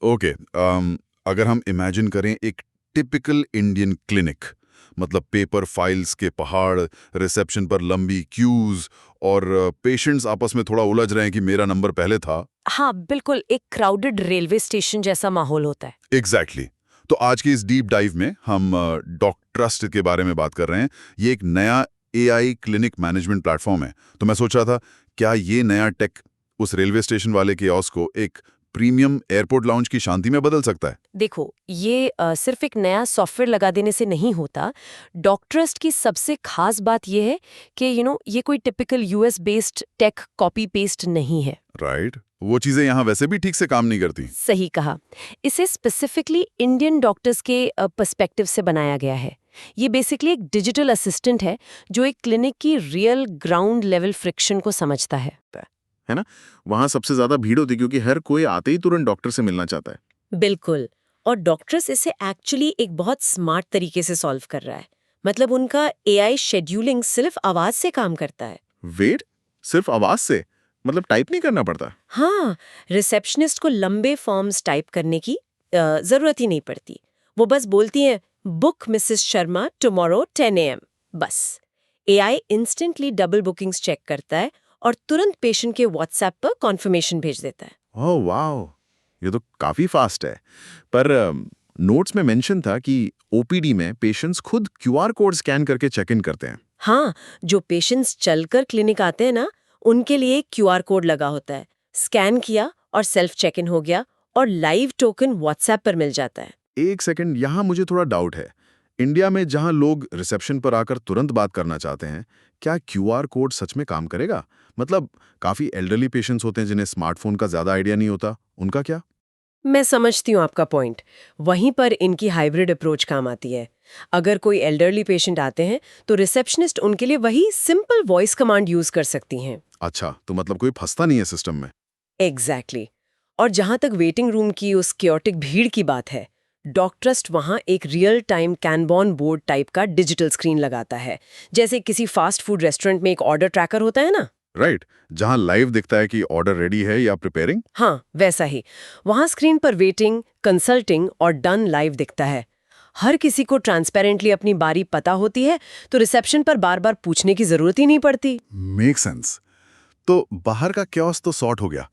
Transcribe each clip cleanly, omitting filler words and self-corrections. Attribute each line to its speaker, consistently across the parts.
Speaker 1: Okay. अगर हम imagine करें एक टिपिकल इंडियन क्लिनिक, मतलब पेपर फाइल्स के पहाड़, रिसेप्शन पर लंबी क्यूज और पेशेंट्स आपस में थोड़ा उलझ रहे हैं कि मेरा नंबर पहले था।
Speaker 2: हाँ, बिल्कुल एक क्राउडेड रेलवे स्टेशन जैसा माहौल होता है।
Speaker 1: एग्जैक्टली तो आज की इस डीप डाइव में हम डॉक्ट्रस्ट के बारे में बात कर रहे हैं। ये एक नया एआई क्लिनिक मैनेजमेंट प्लेटफॉर्म है। तो मैं सोच रहा था, क्या ये नया टेक उस रेलवे स्टेशन वाले कियोस्क को एक प्रीमियम एयरपोर्ट लाउंज की शांति में बदल सकता है?
Speaker 2: देखो, ये सिर्फ एक नया सॉफ्टवेयर लगा देने से नहीं होता। डॉक्ट्रस्ट की सबसे खास बात ये है कि ये कोई typical US based take copy paste नहीं है।
Speaker 1: राइट, वो चीजें यहाँ वैसे भी ठीक से काम नहीं करती।
Speaker 2: सही कहा। इसे स्पेसिफिकली इंडियन डॉक्टर्स के पर्सपेक्टिव से बनाया गया है। ये बेसिकली एक डिजिटल असिस्टेंट है जो एक क्लिनिक की रियल ग्राउंड लेवल फ्रिक्शन को समझता है।
Speaker 3: है ना। वहां सबसे ज्यादा भीड़ होती है क्योंकि हर कोई आते ही तुरंत डॉक्टर से मिलना चाहता है।
Speaker 2: बिल्कुल। और डॉक्टर्स इसे एक्चुअली एक बहुत स्मार्ट तरीके से सॉल्व कर रहा है। मतलब उनका एआई शेड्यूलिंग सिर्फ आवाज से काम करता है।
Speaker 3: वेट, सिर्फ आवाज से? मतलब टाइप नहीं करना पड़ता?
Speaker 2: हाँ, रिसेप्शनिस्ट को लंबे फॉर्म्स टाइप करने की जरूरत ही नहीं पड़ती। वो बस बोलती हैं, book Mrs Sharma tomorrow 10 AM। बस AI instantly double bookings check करता है और तुरंत पेशेंट के व्हाट्सएप पर कॉन्फर्मेशन भेज देता है।
Speaker 3: ओह वाओ, ये तो काफी फास्ट है। पर नोट्स में मेंशन था कि ओपीडी में पेशेंट्स खुद क्यूआर कोड स्कैन करके चेक इन करते हैं।
Speaker 2: हाँ, जो पेशेंट्स चलकर क्लिनिक आते हैं ना, उनके लिए क्यूआर कोड लगा होता है। स्कैन किया और सेल्फ चेक इन हो गया और लाइव टोकन व्हाट्सएप पर मिल जाता है।
Speaker 3: एक सेकंड, यहाँ मुझे थोड़ा डाउट है। इंडिया में जहाँ लोग रिसेप्शन पर आकर तुरंत बात करना चाहते हैं, क्या क्यूआर कोड सच में काम करेगा? मतलब काफी एल्डरली पेशेंट्स होते हैं जिन्हें स्मार्टफोन का ज्यादा आइडिया नहीं होता, उनका क्या?
Speaker 2: मैं समझती हूँ आपका पॉइंट। वहीं पर इनकी हाइब्रिड अप्रोच काम आती है। अगर कोई एल्डरली पेशेंट आते हैं तो रिसेप्शनिस्ट उनके लिए वही सिंपल वॉइस कमांड यूज कर सकती हैं।
Speaker 3: अच्छा, तो मतलब कोई फंसता नहीं है सिस्टम में।
Speaker 2: एग्जैक्टली। और जहां तक वेटिंग रूम की उस क्योटिक भीड़ की बात है, डॉक्ट्रस्ट वहां एक रियल टाइम कैनबॉन बोर्ड टाइप का डिजिटल स्क्रीन लगाता है। जैसे किसी फास्ट फूड रेस्टोरेंट में एक ऑर्डर ट्रैकर होता है ना।
Speaker 3: राइट, जहाँ लाइव दिखता है कि ऑर्डर रेडी है या प्रिपेयरिंग।
Speaker 2: हाँ, वैसा ही। वहां स्क्रीन पर वेटिंग, कंसल्टिंग और डन लाइव दिखता है। हर किसी को ट्रांसपेरेंटली अपनी बारी पता होती है, तो रिसेप्शन पर बार बार पूछने की जरूरत ही नहीं पड़ती।
Speaker 1: Make sense. तो बाहर का क्योस तो सॉर्ट हो गया,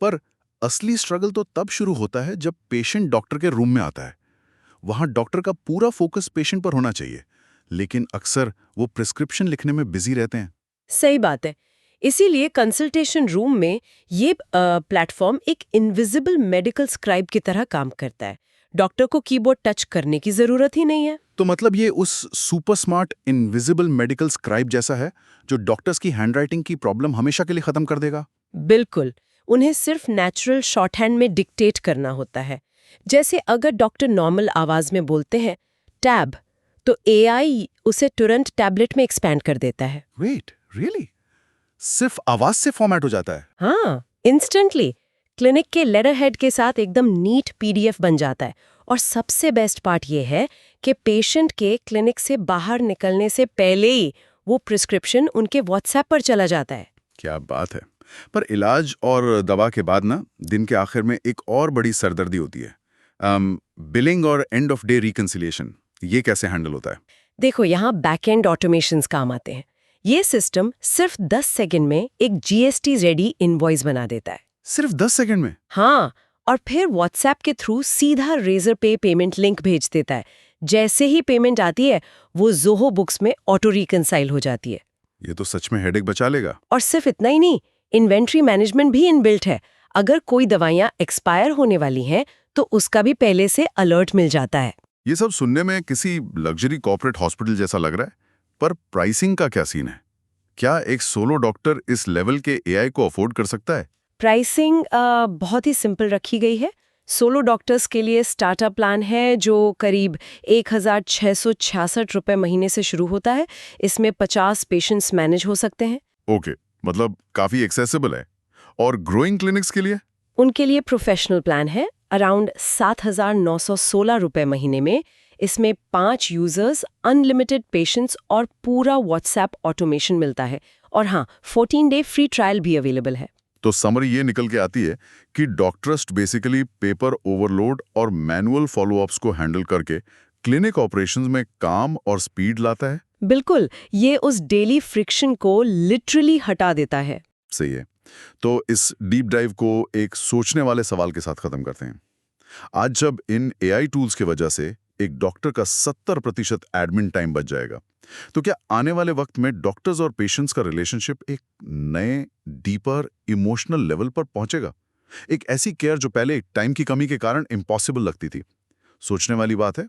Speaker 1: पर असली स्ट्रगल तो तब शुरू होता है जब पेशेंट डॉक्टर के रूम में आता है। वहां डॉक्टर का पूरा फोकस पेशेंट पर होना चाहिए, लेकिन अक्सर वो प्रिस्क्रिप्शन लिखने में बिजी रहते हैं।
Speaker 2: सही बात है। इसीलिए कंसल्टेशन रूम में ये प्लेटफॉर्म एक इनविजिबल मेडिकल स्क्राइब की तरह काम करता है। डॉक्टर को कीबोर्ड टच करने की जरूरत ही नहीं है।
Speaker 1: तो मतलब ये उस super smart invisible medical scribe जैसा है जो डॉक्टर्स की हैंडराइटिंग की प्रॉब्लम हमेशा के लिए खत्म कर देगा।
Speaker 2: बिल्कुल। उन्हें सिर्फ नेचुरल शॉर्टहैंड में डिक्टेट करना होता है। जैसे अगर डॉक्टर नॉर्मल आवाज में बोलते हैं टैब, तो एआई उसे तुरंत टैबलेट में एक्सपैंड कर देता है।
Speaker 1: Wait, really? सिर्फ आवाज से फॉर्मेट हो जाता है?
Speaker 2: हाँ, इंस्टेंटली। क्लिनिक के लेटर हेड के साथ एकदम नीट पीडीएफ बन जाता है। और सबसे बेस्ट पार्ट ये है कि पेशेंट के क्लिनिक से बाहर निकलने से पहले ही वो प्रिस्क्रिप्शन उनके व्हाट्सएप पर चला जाता है।
Speaker 1: क्या बात है। पर इलाज और दवा के बाद ना, दिन के आखिर में एक और बड़ी सरदर्दी होती है, बिलिंग और एंड ऑफ डे रिकंसिलिएशन। ये कैसे हैंडल होता है?
Speaker 2: देखो, यहाँ बैक एंड ऑटोमेशंस काम आते हैं। ये सिस्टम सिर्फ 10 सेकंड में एक जीएसटी रेडी इनवॉइस बना देता है।
Speaker 1: सिर्फ 10 सेकंड में?
Speaker 2: हाँ, और फिर व्हाट्सएप के थ्रू सीधा रेजर पे पेमेंट लिंक भेज देता है। जैसे ही पेमेंट आती है, वो ज़ोहो बुक्स में ऑटो रिकंसाइल हो जाती है।
Speaker 1: ये तो सच में हेडेक बचा लेगा।
Speaker 2: और सिर्फ इतना ही नहीं, इन्वेंट्री मैनेजमेंट भी इनबिल्ट है। अगर कोई दवाइयाँ एक्सपायर होने वाली हैं, तो उसका भी पहले से अलर्ट मिल जाता है।
Speaker 1: ये सब सुनने में किसी लग्जरी कॉर्पोरेट हॉस्पिटल जैसा लग रहा है, पर प्राइसिंग का क्या सीन है? क्या एक सोलो डॉक्टर इस लेवल के एआई को अफोर्ड कर सकता है?
Speaker 2: प्राइसिंग बहुत ही सिंपल रखी गई है। सोलो डॉक्टर्स के लिए स्टार्टअप प्लान है जो करीब 1,666 रुपए महीने से शुरू होता है। इसमें 50 पेशेंट्स मैनेज हो सकते हैं।
Speaker 1: ओके, मतलब काफी एक्सेसिबल है। और ग्रोइंग क्लिनिक्स के लिए?
Speaker 2: उनके लिए प्रोफेशनल प्लान है अराउंड 7,916 रुपए महीने में। इसमें 5 यूजर्स, अनलिमिटेड पेशेंट्स और पूरा व्हाट्सएप ऑटोमेशन मिलता है। और हाँ, 14 डे फ्री ट्रायल भी अवेलेबल है।
Speaker 3: तो समरी ये निकल के आती है कि डॉक्टरस्ट बेसिकली पेपर ओवरलोड और मैनुअल फॉलोअप्स को हैंडल करके क्लिनिक ऑपरेशंस में काम और स्पीड लाता है।
Speaker 2: बिल्कुल, ये उस डेली फ्रिक्शन को लिटरली हटा देता है।
Speaker 3: सही है। तो इस डीप डाइव को एक सोचने वाले सवाल के साथ खत्म करते हैं। आज जब इन एआई टूल्स की वजह से एक डॉक्टर का 70% एडमिन टाइम बच जाएगा, तो क्या आने वाले वक्त में डॉक्टर्स और पेशेंट्स का रिलेशनशिप एक नए डीपर इमोशनल लेवल पर पहुंचेगा? एक ऐसी केयर जो पहले टाइम की कमी के कारण इम्पॉसिबल लगती थी। सोचने वाली बात है।